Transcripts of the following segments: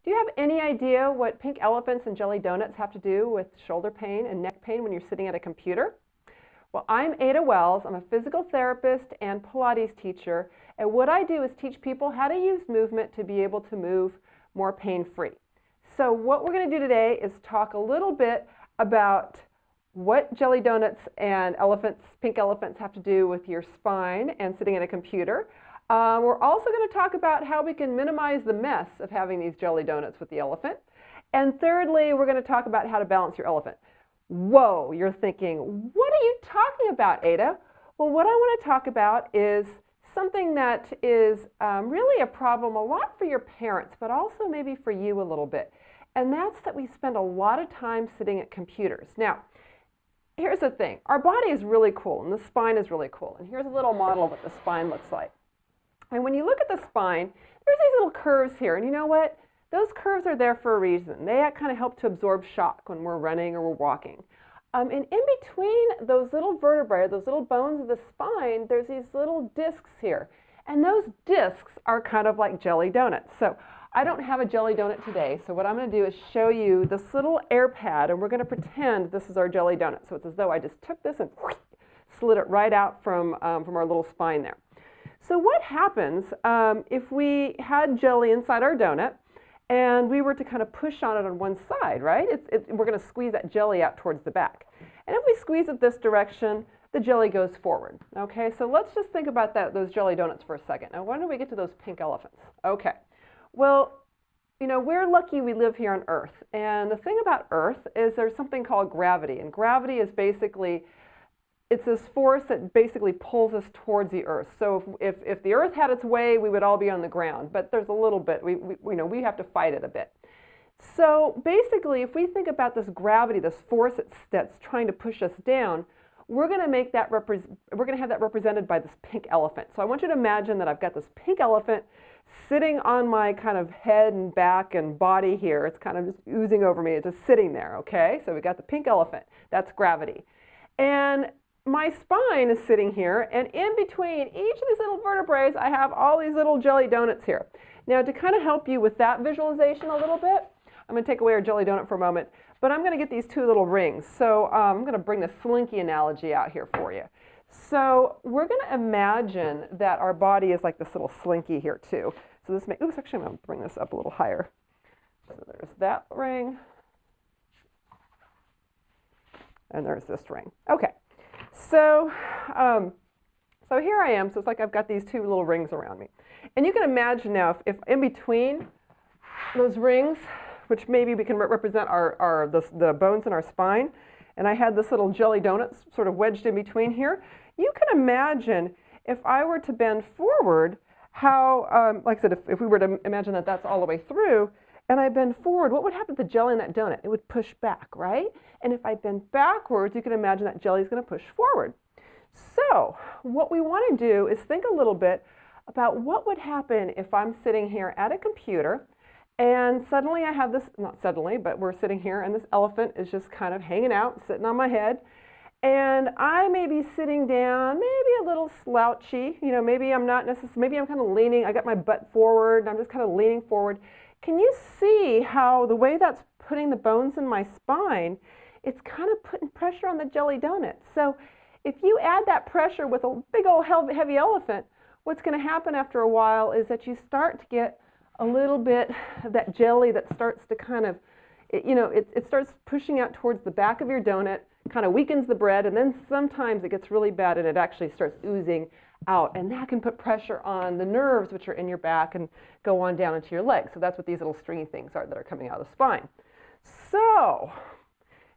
Do you have any idea what pink elephants and jelly donuts have to do with shoulder pain and neck pain when you're sitting at a computer? Well, I'm Ada Wells. I'm a physical therapist and Pilates teacher, and what I do is teach people how to use movement to be able to move more pain-free. So what we're going to do today is talk a little bit about what jelly donuts and pink elephants have to do with your spine and sitting at a computer. We're also going to talk about how we can minimize the mess of having these jelly donuts with the elephant. And thirdly, we're going to talk about how to balance your elephant. Whoa, you're thinking, what are you talking about, Ada? Well, what I want to talk about is something that is really a problem a lot for your parents, but also maybe for you a little bit. And that's that we spend a lot of time sitting at computers. Now, here's the thing. Our body is really cool, and the spine is really cool. And here's a little model of what the spine looks like. And when you look at the spine, there's these little curves here. And you know what? Those curves are there for a reason. They kind of help to absorb shock when we're running or we're walking. And in between those little vertebrae, those little bones of the spine, there's these little discs here. And those discs are kind of like jelly donuts. So I don't have a jelly donut today. So what I'm going to do is show you this little air pad, and we're going to pretend this is our jelly donut. So it's as though I just took this and slid it right out from our little spine there. So what happens if we had jelly inside our donut and we were to kind of push on it on one side, right? We're going to squeeze that jelly out towards the back. And if we squeeze it this direction, the jelly goes forward. Okay, so let's just think about those jelly donuts for a second. Now, when do we get to those pink elephants? Okay, well, you know, we're lucky we live here on Earth. And the thing about Earth is there's something called gravity. And gravity is basically, it's this force that basically pulls us towards the Earth. So if the Earth had its way, we would all be on the ground. But there's a little bit, we have to fight it a bit. So basically, if we think about this gravity, this force that's trying to push us down, we're going to have that represented by this pink elephant. So I want you to imagine that I've got this pink elephant sitting on my kind of head and back and body here. It's kind of just oozing over me. It's just sitting there, okay? So we got the pink elephant. That's gravity. And my spine is sitting here, and in between each of these little vertebrae, I have all these little jelly donuts here. Now, to kind of help you with that visualization a little bit, I'm going to take away our jelly donut for a moment, but I'm going to get these two little rings. So I'm going to bring the slinky analogy out here for you. So we're going to imagine that our body is like this little slinky here too. So this oops, actually I'm going to bring this up a little higher. So there's that ring, and there's this ring. Okay. So here I am. So it's like I've got these two little rings around me. And you can imagine now if in between those rings, which maybe we can represent the bones in our spine, and I had this little jelly donut sort of wedged in between here, you can imagine if I were to bend forward, how, like I said, if we were to imagine that that's all the way through, and I bend forward, what would happen to the jelly in that donut? It would push back, right? And if I bend backwards, you can imagine that jelly is going to push forward. So what we want to do is think a little bit about what would happen if I'm sitting here at a computer, and suddenly I have this, not suddenly, but we're sitting here, and this elephant is just kind of hanging out, sitting on my head, and I may be sitting down, maybe a little slouchy, you know, maybe I'm not necessarily, maybe I'm kind of leaning, I got my butt forward, and I'm just kind of leaning forward. Can you see how the way that's putting the bones in my spine, it's kind of putting pressure on the jelly donut. So if you add that pressure with a big old heavy elephant, what's going to happen after a while is that you start to get a little bit of that jelly that starts to kind of, it starts pushing out towards the back of your donut, kind of weakens the bread, and then sometimes it gets really bad and it actually starts oozing out, and that can put pressure on the nerves which are in your back and go on down into your legs. So that's what these little stringy things are that are coming out of the spine. So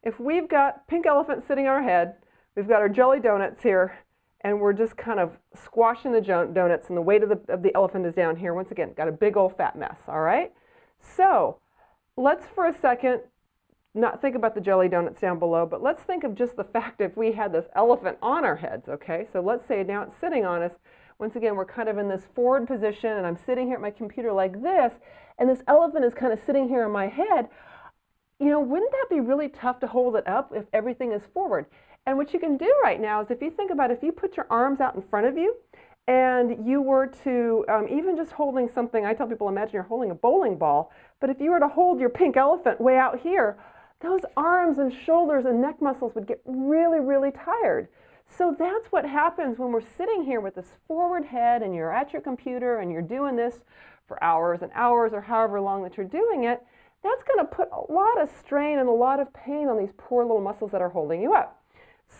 if we've got pink elephant sitting on our head, we've got our jelly donuts here, and we're just kind of squashing the donuts, and the weight of the elephant is down here. Once again, got a big old fat mess, all right? So let's for a second not think about the jelly donuts down below, but let's think of just the fact if we had this elephant on our heads, okay? So let's say now it's sitting on us. Once again, we're kind of in this forward position, and I'm sitting here at my computer like this, and this elephant is kind of sitting here in my head. You know, wouldn't that be really tough to hold it up if everything is forward? And what you can do right now is if you think about if you put your arms out in front of you and you were to, even just holding something, I tell people, imagine you're holding a bowling ball, but if you were to hold your pink elephant way out here, those arms and shoulders and neck muscles would get really, really tired. So that's what happens when we're sitting here with this forward head and you're at your computer and you're doing this for hours and hours or however long that you're doing it. That's going to put a lot of strain and a lot of pain on these poor little muscles that are holding you up.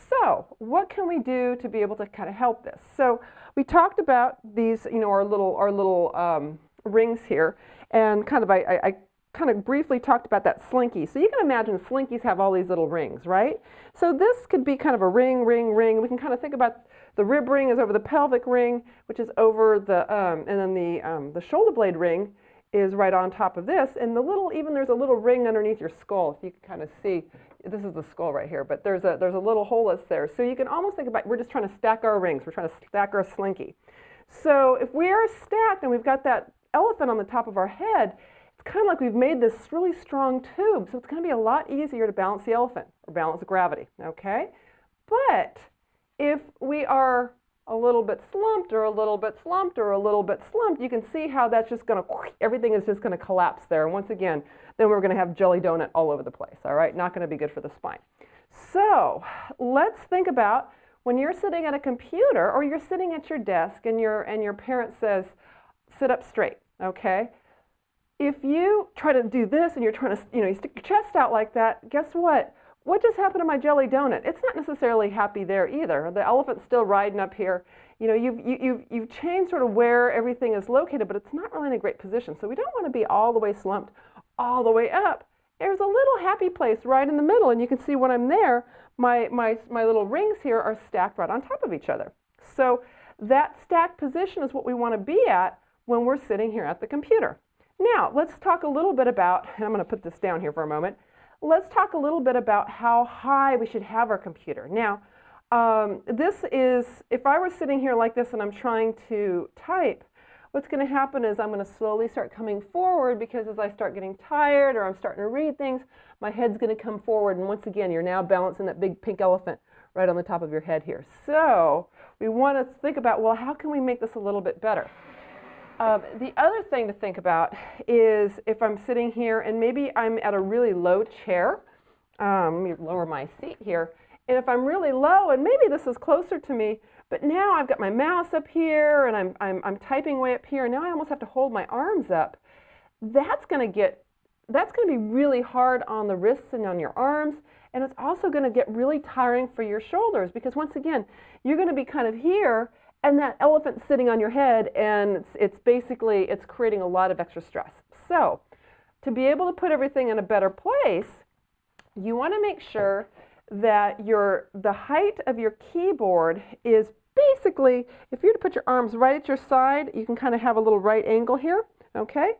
So what can we do to be able to kind of help this? So we talked about these, our little rings here, and kind of I kind of briefly talked about that slinky. So you can imagine slinkies have all these little rings, right? So this could be kind of a ring. We can kind of think about the rib ring is over the pelvic ring, which is over the, and then the shoulder blade ring is right on top of this. And there's a little ring underneath your skull, if you can kind of see. This is the skull right here, but there's a little hole that's there. So you can almost think about, we're just trying to stack our rings. We're trying to stack our slinky. So if we are stacked and we've got that elephant on the top of our head, it's kind of like we've made this really strong tube. So it's going to be a lot easier to balance the elephant or balance the gravity, okay? But if we are a little bit slumped or a little bit slumped or a little bit slumped, you can see how that's just going to, everything is just going to collapse there. And once again, then we're going to have jelly donut all over the place, all right? Not going to be good for the spine. So let's think about when you're sitting at a computer or you're sitting at your desk and your parent says, sit up straight, okay? If you try to do this and you're trying to, you stick your chest out like that, guess what? What just happened to my jelly donut? It's not necessarily happy there either. The elephant's still riding up here. You've changed sort of where everything is located, but it's not really in a great position. So we don't want to be all the way slumped, all the way up. There's a little happy place right in the middle, and you can see when I'm there, my little rings here are stacked right on top of each other. So that stacked position is what we want to be at when we're sitting here at the computer. Now, let's talk a little bit about, and I'm going to put this down here for a moment. Let's talk a little bit about how high we should have our computer. Now, this is, if I were sitting here like this and I'm trying to type, what's going to happen is I'm going to slowly start coming forward, because as I start getting tired or I'm starting to read things, my head's going to come forward, and once again, you're now balancing that big pink elephant right on the top of your head here. So we want to think about, well, how can we make this a little bit better? The other thing to think about is if I'm sitting here and maybe I'm at a really low chair, let me lower my seat here, and if I'm really low, and maybe this is closer to me, but now I've got my mouse up here and I'm typing way up here, and now I almost have to hold my arms up. That's going to be really hard on the wrists and on your arms, and it's also going to get really tiring for your shoulders, because once again, you're going to be kind of here, and that elephant's sitting on your head, and it's creating a lot of extra stress. So to be able to put everything in a better place, you want to make sure that the height of your keyboard is basically, if you were to put your arms right at your side, you can kind of have a little right angle here, okay?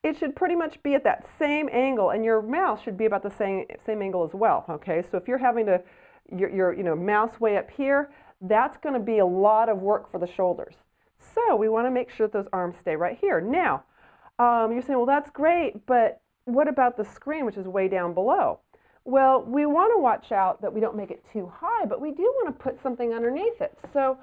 It should pretty much be at that same angle, and your mouse should be about the same angle as well, okay? So if you're having to, your mouse way up here, that's going to be a lot of work for the shoulders. So we want to make sure that those arms stay right here. Now, you're saying, well, that's great, but what about the screen, which is way down below? Well, we want to watch out that we don't make it too high, but we do want to put something underneath it. So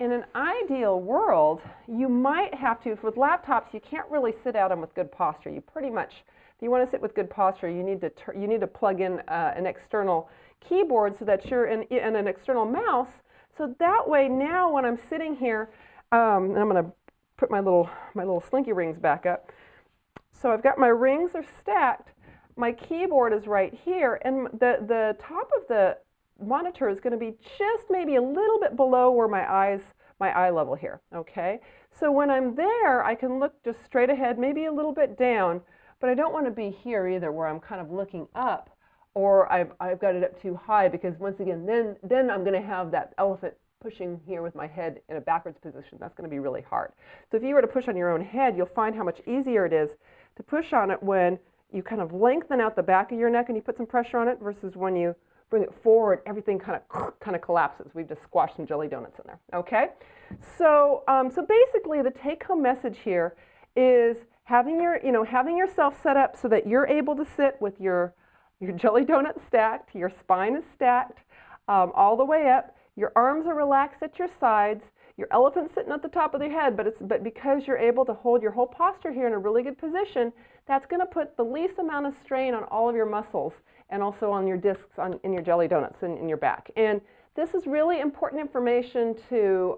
in an ideal world, you might have to, with laptops, you can't really sit at them with good posture. You pretty much, if you want to sit with good posture, you need to plug in an external keyboard so that you're in an external mouse. So that way, now when I'm sitting here, and I'm going to put my little slinky rings back up. So I've got my rings are stacked. My keyboard is right here, and the top of the monitor is going to be just maybe a little bit below where my eye level here. Okay. So when I'm there, I can look just straight ahead, maybe a little bit down, but I don't want to be here either, where I'm kind of looking up, or I've got it up too high, because once again, then I'm going to have that elephant pushing here with my head in a backwards position. That's going to be really hard. So if you were to push on your own head, you'll find how much easier it is to push on it when you kind of lengthen out the back of your neck and you put some pressure on it, versus when you bring it forward, everything kind of collapses. We've just squashed some jelly donuts in there. Okay? So so basically, the take-home message here is having yourself set up so that you're able to sit with your jelly donut stacked, your spine is stacked all the way up, your arms are relaxed at your sides, your elephant's sitting at the top of their head, but because you're able to hold your whole posture here in a really good position, that's going to put the least amount of strain on all of your muscles and also on your discs in your jelly donuts and in your back. And this is really important information to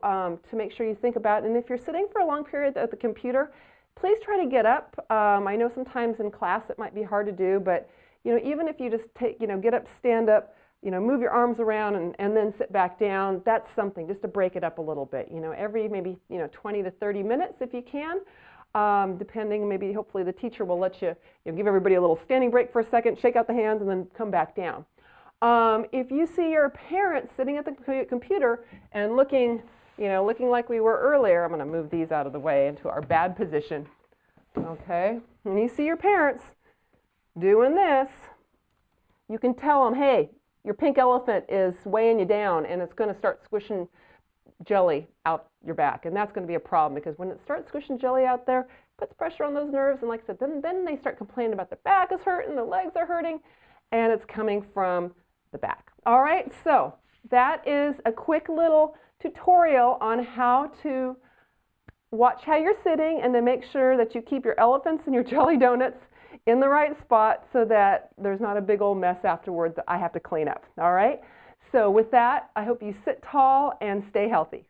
make sure you think about. And if you're sitting for a long period at the computer, please try to get up. I know sometimes in class it might be hard to do, but even if you just get up, stand up, move your arms around and then sit back down, that's something just to break it up a little bit. Every maybe 20 to 30 minutes if you can, depending. Maybe hopefully the teacher will let you, give everybody a little standing break for a second, shake out the hands, and then come back down. If you see your parents sitting at the computer and looking like we were earlier, I'm going to move these out of the way into our bad position. Okay, when you see your parents doing this, you can tell them, hey, your pink elephant is weighing you down and it's going to start squishing jelly out your back. And that's going to be a problem because when it starts squishing jelly out there, it puts pressure on those nerves. And like I said, then they start complaining about the back is hurting, the legs are hurting, and it's coming from the back. All right, so that is a quick little tutorial on how to watch how you're sitting and then make sure that you keep your elephants and your jelly donuts in the right spot so that there's not a big old mess afterward that I have to clean up. All right? So with that, I hope you sit tall and stay healthy.